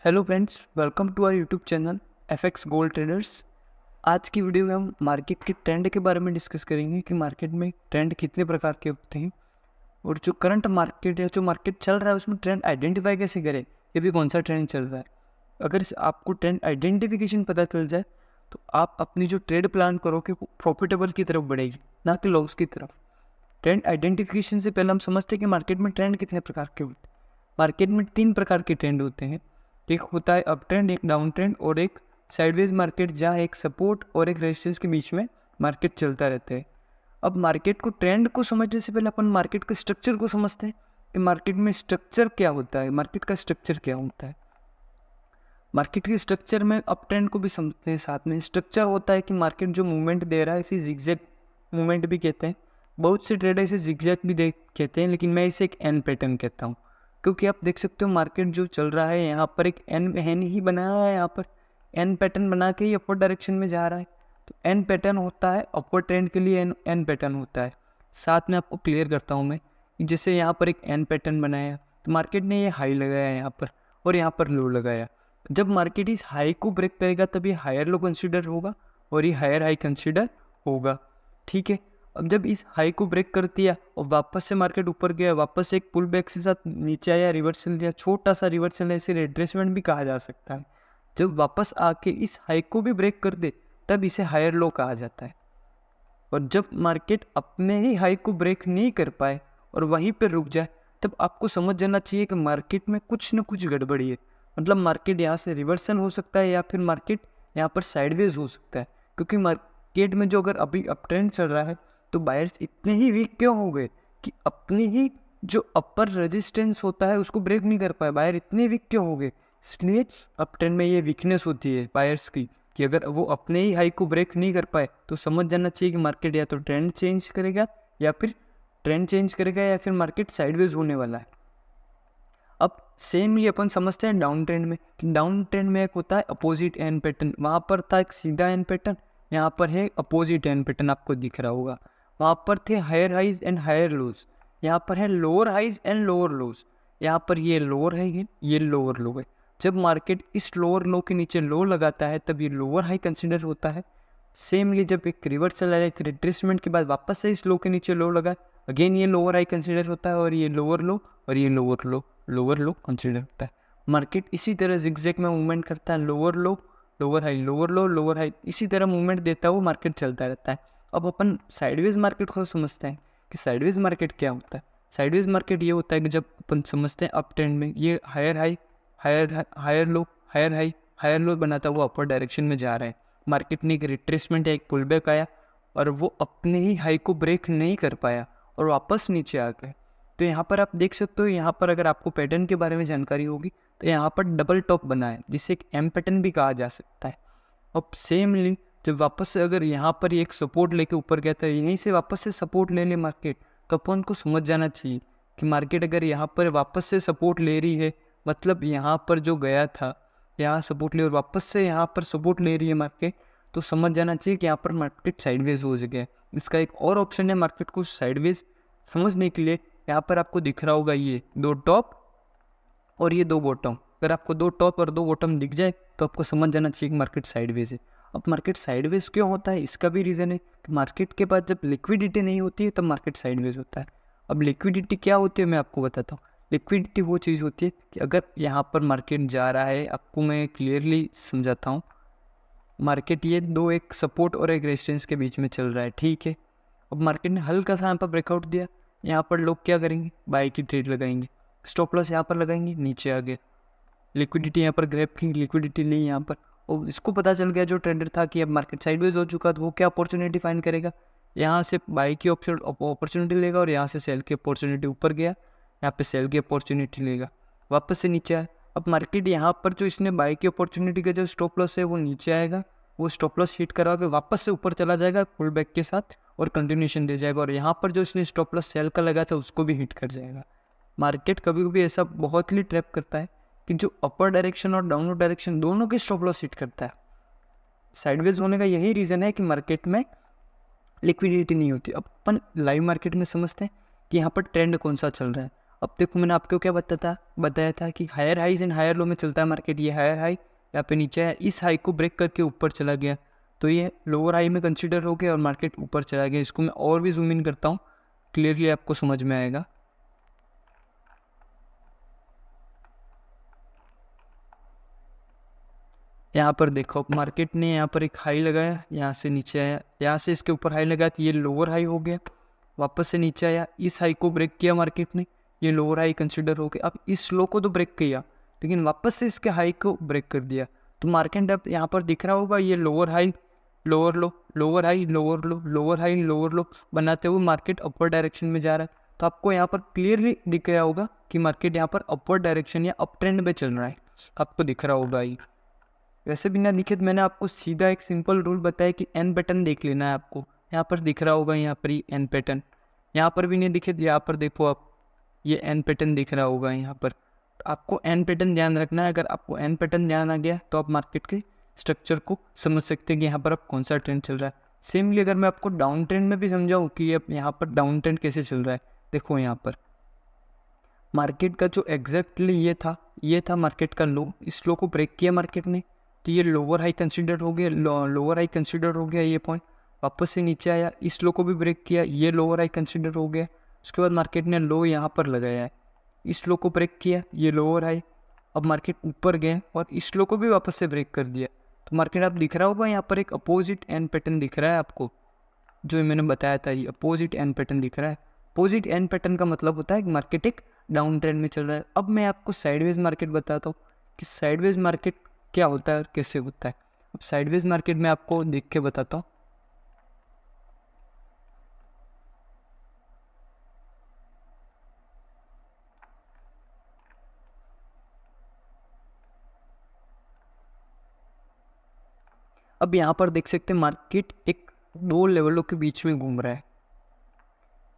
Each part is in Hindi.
Hello friends, welcome to our YouTube channel FX gold traders. आज की वीडियो में हम मार्केट के ट्रेंड के बारे में डिस्कस करेंगे कि मार्केट में ट्रेंड कितने प्रकार के होते हैं और जो करंट मार्केट है, जो मार्केट चल रहा है, उसमें ट्रेंड आइडेंटिफाई कैसे करें, ये भी कौन सा ट्रेंड चल रहा है। अगर आपको ट्रेंड आइडेंटिफिकेशन पता चल जाए तो आप अपनी जो ट्रेड प्लान करोगे वो प्रॉफिटेबल की तरफ बढ़ेगी, ना कि लॉस की तरफ। ट्रेंड आइडेंटिफिकेशन से पहले हम समझते हैं कि मार्केट में ट्रेंड कितने प्रकार के होते हैं। मार्केट में 3 प्रकार के ट्रेंड होते हैं। एक होता है अप ट्रेंड, एक डाउन ट्रेंड और एक साइडवेज मार्केट, जहाँ एक सपोर्ट और एक रेजिस्टेंस के बीच में मार्केट चलता रहता है। अब मार्केट को ट्रेंड को समझने से पहले अपन मार्केट के स्ट्रक्चर को समझते हैं कि मार्केट में स्ट्रक्चर क्या होता है, मार्केट का स्ट्रक्चर क्या होता है। मार्केट के स्ट्रक्चर में अप ट्रेंड को भी समझते हैं साथ में। स्ट्रक्चर होता है कि मार्केट जो मूवमेंट दे रहा है, इसे जिगजैग मूवमेंट भी कहते हैं। बहुत से ट्रेडर इसे जिगजैग भी कहते हैं, लेकिन मैं इसे एक एन पैटर्न कहता हूँ, क्योंकि आप देख सकते हो मार्केट जो चल रहा है यहाँ पर एक एन ही बनाया है। यहाँ पर एन पैटर्न बना के ही अपर डायरेक्शन में जा रहा है। तो एन पैटर्न होता है अपर ट्रेंड के लिए, एन पैटर्न होता है। साथ में आपको क्लियर करता हूँ मैं, जैसे यहाँ पर एक एन पैटर्न बनाया तो मार्केट ने ये हाई लगाया यहाँ पर और यहाँ पर लो लगाया। जब मार्केट इस हाई को ब्रेक करेगा तब ये हायर लो कंसीडर होगा और ये हायर हाई कंसीडर होगा। ठीक है, अब जब इस हाई को ब्रेक कर दिया और वापस से मार्केट ऊपर गया, वापस एक पुल बैक के साथ नीचे आया, रिवर्सल लिया, छोटा सा रिवर्सल है, इसे रिट्रेसमेंट भी कहा जा सकता है। जब वापस आके इस हाई को भी ब्रेक कर दे तब इसे हायर लो कहा जाता है। और जब मार्केट अपने ही हाई को ब्रेक नहीं कर पाए और वहीं पर रुक जाए तब आपको समझ जाना चाहिए कि मार्केट में कुछ न कुछ गड़बड़ी है। मतलब मार्केट यहाँ से रिवर्सल हो सकता है या फिर मार्केट यहाँ पर साइडवेज हो सकता है। क्योंकि मार्केट में जो अगर अभी अप ट्रेंड चल रहा है तो बायर्स इतने ही वीक क्यों हो गए कि अपनी ही जो अपर रेजिस्टेंस होता है उसको ब्रेक नहीं कर पाए। बायर इतने वीक क्यों हो गए, इसलिए अप ट्रेंड में ये वीकनेस होती है बायर्स की कि अगर वो अपने ही हाई को ब्रेक नहीं कर पाए तो समझ जाना चाहिए कि मार्केट या तो ट्रेंड चेंज करेगा या फिर मार्केट साइडवेज होने वाला है। अब सेमली अपन समझते हैं डाउन ट्रेंड में कि डाउन ट्रेंड में एक होता है अपोजिट एन पैटर्न। वहाँ पर था एक सीधा एन पैटर्न, यहाँ पर है अपोजिट एन पैटर्न, आपको दिख रहा होगा। वहाँ पर थे higher highs and higher lows, यहाँ पर है lower highs and lower lows. यहाँ पर ये लोअर है, ये लोअर लो है। जब मार्केट इस लोअर लो के नीचे लो लगाता है तब ये लोअर हाई कंसिडर होता है। सेमली जब एक रिवर्सल आया, एक रिट्रेसमेंट के बाद वापस से इस लो के नीचे लो लगा, अगेन ये लोअर हाई कंसिडर होता है और ये लोअर लो और ये लोअर लो कंसिडर होता है। मार्केट इसी तरह जिगजैग में मूवमेंट करता है, लोअर लो लोअर हाई, लोअर लो लोअर हाई, इसी तरह मूवमेंट देता है वो मार्केट चलता रहता है। अब अपन साइडवेज मार्केट को समझते हैं कि साइडवेज मार्केट क्या होता है। साइडवेज मार्केट ये होता है कि जब अपन समझते हैं अप ट्रेंड में ये higher high higher low higher low बनाता हुआ अपर डायरेक्शन में जा रहा है। मार्केट ने एक रिट्रेसमेंट या एक पुल बैक आया और वो अपने ही हाई को ब्रेक नहीं कर पाया और वापस नीचे आ गए। तो यहाँ पर आप देख सकते हो, यहाँ पर अगर आपको पैटर्न के बारे में जानकारी होगी तो यहाँ पर डबल टॉप बना है जिसे एक एम पैटर्न भी कहा जा सकता है। अब सेमली जब वापस से अगर यहाँ पर एक सपोर्ट लेके ऊपर गया था, यहीं से वापस से सपोर्ट ले ले मार्केट, तो अपन को समझ जाना चाहिए कि मार्केट अगर यहाँ पर वापस से सपोर्ट ले रही है, मतलब यहाँ पर जो गया था यहाँ सपोर्ट ले और वापस से यहाँ पर सपोर्ट ले रही है मार्केट, तो समझ जाना चाहिए कि यहाँ पर मार्केट साइडवेज हो गया है। इसका एक और ऑप्शन है मार्केट को साइडवेज समझने के लिए, यहाँ पर आपको दिख रहा होगा ये 2 टॉप और ये 2 बॉटम। अगर आपको 2 टॉप और 2 बॉटम दिख जाए तो आपको समझ जाना चाहिए कि मार्केट साइडवेज है। अब मार्केट साइडवेज क्यों होता है, इसका भी रीज़न है कि मार्केट के पास जब लिक्विडिटी नहीं होती है तब मार्केट साइडवेज होता है। अब लिक्विडिटी क्या होती है मैं आपको बताता हूँ। लिक्विडिटी वो चीज़ होती है कि अगर यहाँ पर मार्केट जा रहा है, आपको मैं क्लियरली समझाता हूँ। मार्केट ये एक सपोर्ट और एक रेजिस्टेंस के बीच में चल रहा है, ठीक है। अब मार्केट ने हल्का सा यहाँ पर ब्रेकआउट दिया, यहाँ पर लोग क्या करेंगे, बाई की ट्रेड लगाएंगे, स्टॉप लॉस यहाँ पर लगाएंगे, नीचे आ गए, लिक्विडिटी यहाँ पर ग्रैब की, लिक्विडिटी ली यहाँ पर। और इसको पता चल गया जो ट्रेडर था कि अब मार्केट साइडवेज हो चुका, तो वो क्या अपॉर्चुनिटी फाइंड करेगा, यहाँ से बाई की अपॉर्चुनिटी लेगा और यहाँ से सेल की अपॉर्चुनिटी ऊपर गया, यहाँ पे सेल की अपॉर्चुनिटी लेगा, वापस से नीचे आया। अब मार्केट यहाँ पर जो इसने बाई की अपॉर्चुनिटी का जो स्टॉप लॉस है वो नीचे आएगा, वो स्टॉप लॉस हिट करा के वापस से ऊपर चला जाएगा पुल बैक के साथ और कंटिन्यूशन दे जाएगा, और यहाँ पर जो इसने स्टॉप लॉस सेल का लगा था उसको भी हिट कर जाएगा। मार्केट कभी कभी ऐसा बहुत ही ट्रैप करता है कि जो अपर डायरेक्शन और डाउनवर्ड डायरेक्शन दोनों के स्टॉप लॉस हिट करता है। साइडवेज होने का यही रीज़न है कि मार्केट में लिक्विडिटी नहीं होती। अब अपन लाइव मार्केट में समझते हैं कि यहाँ पर ट्रेंड कौन सा चल रहा है। अब देखो मैंने आपको क्या बताया था कि higher highs and higher low में चलता है मार्केट। ये हायर हाई यहाँ पे नीचे है, इस हाई को ब्रेक करके ऊपर चला गया तो ये लोअर हाई में कंसिडर हो गया और मार्केट ऊपर चला गया। इसको मैं और भी जूम इन करता हूँ, क्लियरली आपको समझ में आएगा। यहाँ पर देखो मार्केट ने यहाँ पर एक हाई लगाया, यहाँ से नीचे आया, यहाँ से इसके ऊपर हाई लगाया तो ये लोअर हाई हो गया, वापस से नीचे आया, इस हाई को ब्रेक किया मार्केट ने, ये लोअर हाई कंसिडर हो गया। अब इस लो को तो ब्रेक किया लेकिन वापस से इसके हाई को ब्रेक कर दिया तो मार्केट अब यहाँ पर दिख रहा होगा ये लोअर हाई लोअर लो, लोअर हाई लोअर लो, लोअर हाई लोअर लो बनाते हुए मार्केट अपर डायरेक्शन में जा रहा है। तो आपको यहाँ पर क्लियरली दिख रहा होगा कि मार्केट यहाँ पर अपर डायरेक्शन या अप ट्रेंड में चल रहा है, आपको दिख रहा होगा ये। वैसे बिना लिखे मैंने आपको सीधा एक सिंपल रूल बताया कि एन पैटर्न देख लेना है आपको। यहाँ पर दिख रहा होगा, यहाँ पर ही एन पैटर्न, यहाँ पर भी नहीं दिखे तो यहाँ पर देखो आप, ये एन पैटर्न दिख रहा होगा यहाँ पर। तो आपको एन पैटर्न ध्यान रखना है। अगर आपको एन पैटर्न ध्यान आ गया तो आप मार्केट के स्ट्रक्चर को समझ सकते हैं कि यहाँ पर अब कौन सा ट्रेंड चल रहा है। सेमली अगर मैं आपको डाउन ट्रेंड में भी समझाऊँ कि अब यहाँ पर डाउन ट्रेंड कैसे चल रहा है, देखो यहाँ पर मार्केट का जो एग्जैक्टली ये था मार्केट का लो, इस लो को ब्रेक किया मार्केट ने तो ये लोअर हाई कंसीडर हो गया, लोअर हाई कंसीडर हो गया ये पॉइंट, वापस से नीचे आया, इस लो को भी ब्रेक किया, ये लोअर हाई कंसीडर हो गया। उसके बाद मार्केट ने लो यहाँ पर लगाया है, इस लो को ब्रेक किया, ये लोअर हाई, अब मार्केट ऊपर गया और इस लो को भी वापस से ब्रेक कर दिया। तो मार्केट आप दिख रहा होगा यहाँ पर एक अपोजिट एन पैटर्न दिख रहा है आपको, जो मैंने बताया था ये अपोजिट एन पैटर्न दिख रहा है। अपोजिट एन पैटर्न का मतलब होता है कि मार्केट एक डाउन ट्रेंड में चल रहा है। अब मैं आपको साइडवेज मार्केट बताता हूँ कि साइडवेज मार्केट क्या होता है और कैसे होता है। अब साइडवेज मार्केट में आपको देख के बताता हूँ। अब यहाँ पर देख सकते हैं मार्केट एक दो लेवलों के बीच में घूम रहा है,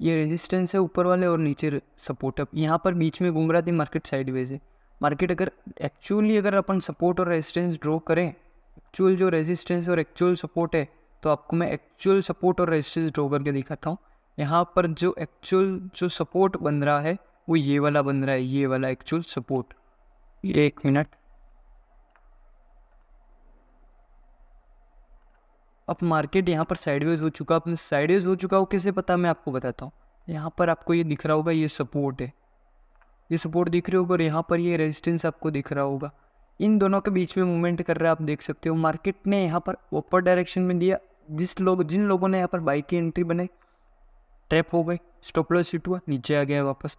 ये रेजिस्टेंस है ऊपर वाले और नीचे सपोर्ट। अब यहाँ पर बीच में घूम रहा थी मार्केट साइडवेज है। मार्केट अगर अपन सपोर्ट और रेजिस्टेंस ड्रॉ करें, एक्चुअल जो रेजिस्टेंस और एक्चुअल सपोर्ट है, तो आपको मैं एक्चुअल सपोर्ट और रेजिस्टेंस ड्रॉ करके दिखाता हूँ। यहाँ पर जो एक्चुअल जो सपोर्ट बन रहा है वो ये वाला बन रहा है, ये वाला एक्चुअल सपोर्ट। ये एक मिनट, अब मार्केट यहाँ पर साइडवेज हो चुका, अपने साइडवेज हो चुका हो कैसे पता, मैं आपको बताता हूँ। यहाँ पर आपको ये दिख रहा होगा, ये सपोर्ट है, ये सपोर्ट दिख रहे होगा और यहाँ पर ये रेजिस्टेंस आपको दिख रहा होगा। इन दोनों के बीच में मूवमेंट कर रहा है, आप देख सकते हो। मार्केट ने यहाँ पर ऊपर डायरेक्शन में दिया, जिन लोगों ने यहाँ पर बाई की एंट्री बनाई ट्रैप हो गए, स्टॉप लॉस हिट हुआ, नीचे आ गया वापस।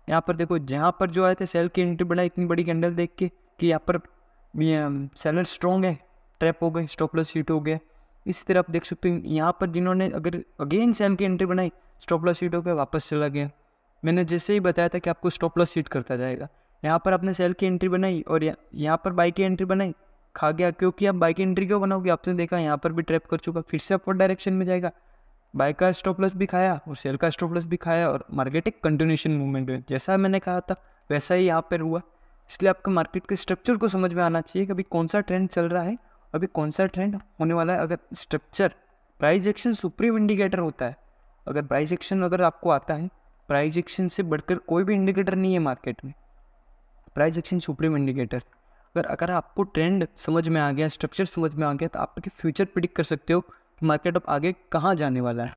यहाँ पर देखो जहाँ पर जो आए थे सेल की एंट्री बनाई, इतनी बड़ी कैंडल देख के कि यहाँ पर सेलर स्ट्रॉन्ग है, ट्रैप हो गए, स्टॉप लॉस हिट हो गया। इसी तरह आप देख सकते हो यहाँ पर जिन्होंने अगर अगेन सेल की एंट्री बनाई, स्टॉप लॉस हिट हो गया, वापस चला गया। मैंने जैसे ही बताया था कि आपको स्टॉप लॉस हिट करता जाएगा। यहाँ पर आपने सेल की एंट्री बनाई और यहाँ पर बाई की एंट्री बनाई, खा गया। क्योंकि आप बाई की एंट्री क्यों बनाओगे, आपने देखा यहाँ पर भी ट्रैप कर चुका, फिर से अपवर्ड डायरेक्शन में जाएगा। बाई का स्टॉप लॉस भी खाया और सेल का स्टॉप लॉस भी खाया और मार्केट एक कंटिन्यूशन मूवमेंट में, जैसा मैंने कहा था वैसा ही यहाँ पर हुआ। इसलिए आपको मार्केट के स्ट्रक्चर को समझ में आना चाहिए कि अभी कौन सा ट्रेंड चल रहा है, अभी कौन सा ट्रेंड होने वाला है। अगर structure price action supreme indicator होता है, अगर प्राइस एक्शन अगर आपको आता है, प्राइस एक्शन से बढ़कर कोई भी इंडिकेटर नहीं है मार्केट में, प्राइस एक्शन सुप्रीम इंडिकेटर। अगर आपको ट्रेंड समझ में आ गया, स्ट्रक्चर समझ में आ गया, तो आपके फ्यूचर प्रिडिक्ट कर सकते हो कि मार्केट अब आगे कहाँ जाने वाला है।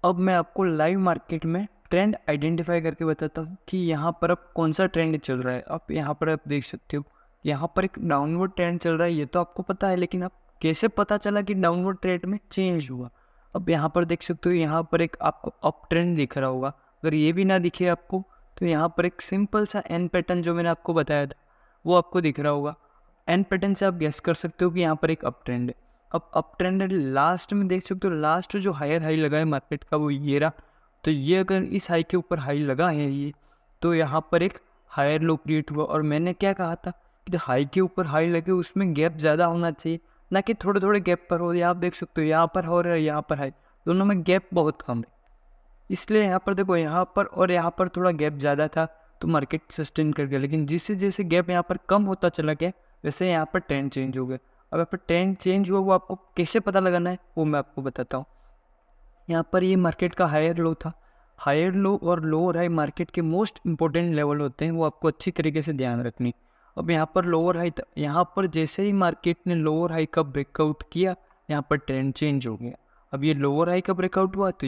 अब मैं आपको लाइव मार्केट में ट्रेंड आइडेंटिफाई करके बताता हूँ कि यहाँ पर अब कौन सा ट्रेंड चल रहा है। अब यहाँ पर आप देख सकते हो यहाँ पर एक डाउनवर्ड ट्रेंड चल रहा है, ये तो आपको पता है, लेकिन अब कैसे पता चला कि डाउनवर्ड ट्रेंड में चेंज हुआ। अब यहाँ पर देख सकते हो यहाँ पर एक आपको अप ट्रेंड दिख रहा होगा। अगर ये भी ना दिखे आपको तो यहाँ पर एक सिंपल सा एन पैटर्न जो मैंने आपको बताया था वो आपको दिख रहा होगा। एन पैटर्न से आप गेस कर सकते हो कि यहाँ पर एक अप ट्रेंड है। अब अप ट्रेंड लास्ट में देख सकते हो, लास्ट जो हायर हाई लगा है मार्केट का वो ये रहा। तो ये अगर इस हाई के ऊपर हाई लगा है ये, तो यहाँ पर एक हायर लो क्रिएट हुआ। और मैंने क्या कहा था कि हाई के ऊपर हाई लगे उसमें गैप ज़्यादा होना चाहिए, ना कि थोड़े थोड़े गैप पर हो। ये आप देख सकते हो यहाँ पर हो रहा है, यहाँ पर हाई, दोनों में गैप बहुत कम है। इसलिए यहाँ पर देखो यहाँ पर और यहाँ पर थोड़ा गैप ज़्यादा था तो मार्केट सस्टेन कर गया। लेकिन जैसे जैसे गैप यहाँ पर कम होता चला गया वैसे यहाँ पर ट्रेंड चेंज हो गया। अब यहाँ पर ट्रेंड चेंज हुआ वो आपको कैसे पता लगाना है वो मैं आपको बताता हूँ। यहाँ पर ये मार्केट का हायर लो था, हायर लो और लोअर हाई मार्केट के मोस्ट इंपॉर्टेंट लेवल होते हैं, वो आपको अच्छी तरीके से ध्यान रखनी। अब यहाँ पर लोअर हाई, यहाँ पर जैसे ही मार्केट ने लोअर हाई का ब्रेकआउट किया, यहाँ पर ट्रेंड चेंज हो गया। अब ये लोअर हाई का ब्रेकआउट हुआ तो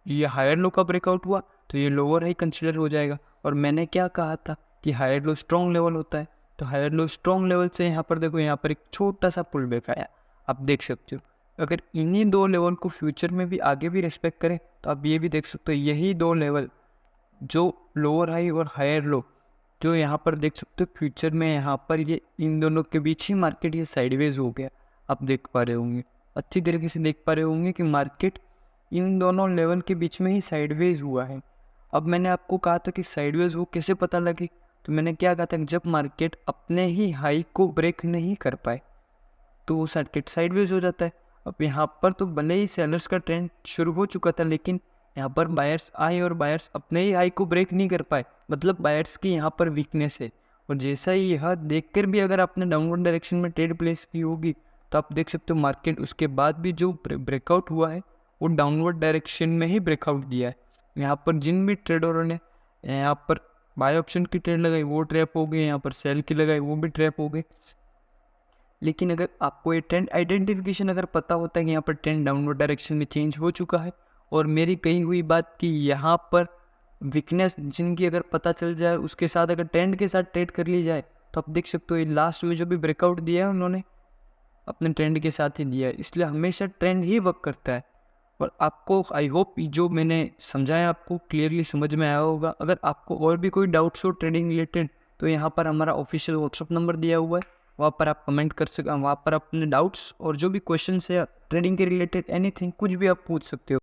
ये हायर लो का ब्रेकआउट हुआ तो ये लोअर हाई कंसिडर हो जाएगा। और मैंने क्या कहा था कि हायर लो स्ट्रॉन्ग लेवल होता है, तो हायर लो स्ट्रॉन्ग लेवल से यहाँ पर देखो, यहाँ पर एक छोटा सा पुल बैक आया, आप देख सकते हो। अगर इन्हीं दो लेवल को फ्यूचर में भी आगे भी रिस्पेक्ट करें तो आप ये भी देख सकते हो, यही दो लेवल जो लोअर हाई और हायर लो, जो यहाँ पर देख सकते हो फ्यूचर में, यहाँ पर ये इन दोनों के बीच ही मार्केट ये साइडवेज हो गया। आप देख पा रहे होंगे, अच्छी तरीके से देख पा रहे होंगे कि मार्केट इन दोनों लेवल के बीच में ही साइडवेज हुआ है। अब मैंने आपको कहा था कि साइडवेज हो कैसे पता लगी, तो मैंने क्या कहा था कि जब मार्केट अपने ही हाई को ब्रेक नहीं कर पाए तो वो सर्किट साइडवेज हो जाता है। अब यहाँ पर तो भले ही सेलर्स का ट्रेंड शुरू हो चुका था, लेकिन यहाँ पर बायर्स आए और बायर्स अपने ही हाई को ब्रेक नहीं कर पाए, मतलब बायर्स की यहाँ पर वीकनेस है। और जैसा ही यह देखकर भी अगर आपने डाउनवर्ड डायरेक्शन में ट्रेड प्लेस की होगी तो आप देख सकते हो मार्केट उसके बाद भी जो ब्रेकआउट हुआ है वो डाउनवर्ड डायरेक्शन में ही ब्रेकआउट दिया है। यहाँ पर जिन भी ट्रेडरों ने यहाँ पर बाय ऑप्शन की ट्रेड लगाई वो ट्रैप हो गई, यहाँ पर सेल की लगाई वो भी ट्रैप हो गई। लेकिन अगर आपको ये ट्रेंड आइडेंटिफिकेशन अगर पता होता है कि यहाँ पर ट्रेंड डाउनवर्ड डायरेक्शन में चेंज हो चुका है, और मेरी कही हुई बात कि यहाँ पर वीकनेस जिनकी अगर पता चल जाए उसके साथ अगर ट्रेंड के साथ ट्रेड कर ली जाए, तो आप देख सकते हो ये लास्ट में जो भी ब्रेकआउट दिया है उन्होंने अपने ट्रेंड के साथ ही दिया है। इसलिए हमेशा ट्रेंड ही वर्क करता है। और आपको आई होप जो मैंने समझाया आपको क्लियरली समझ में आया होगा। अगर आपको और भी कोई डाउट्स हो ट्रेडिंग रिलेटेड तो यहाँ पर हमारा ऑफिशियल व्हाट्सअप नंबर दिया हुआ है, वहाँ पर आप कमेंट कर सकते, वहाँ पर अपने डाउट्स और जो भी क्वेश्चन है ट्रेडिंग के रिलेटेड एनीथिंग कुछ भी आप पूछ सकते हो।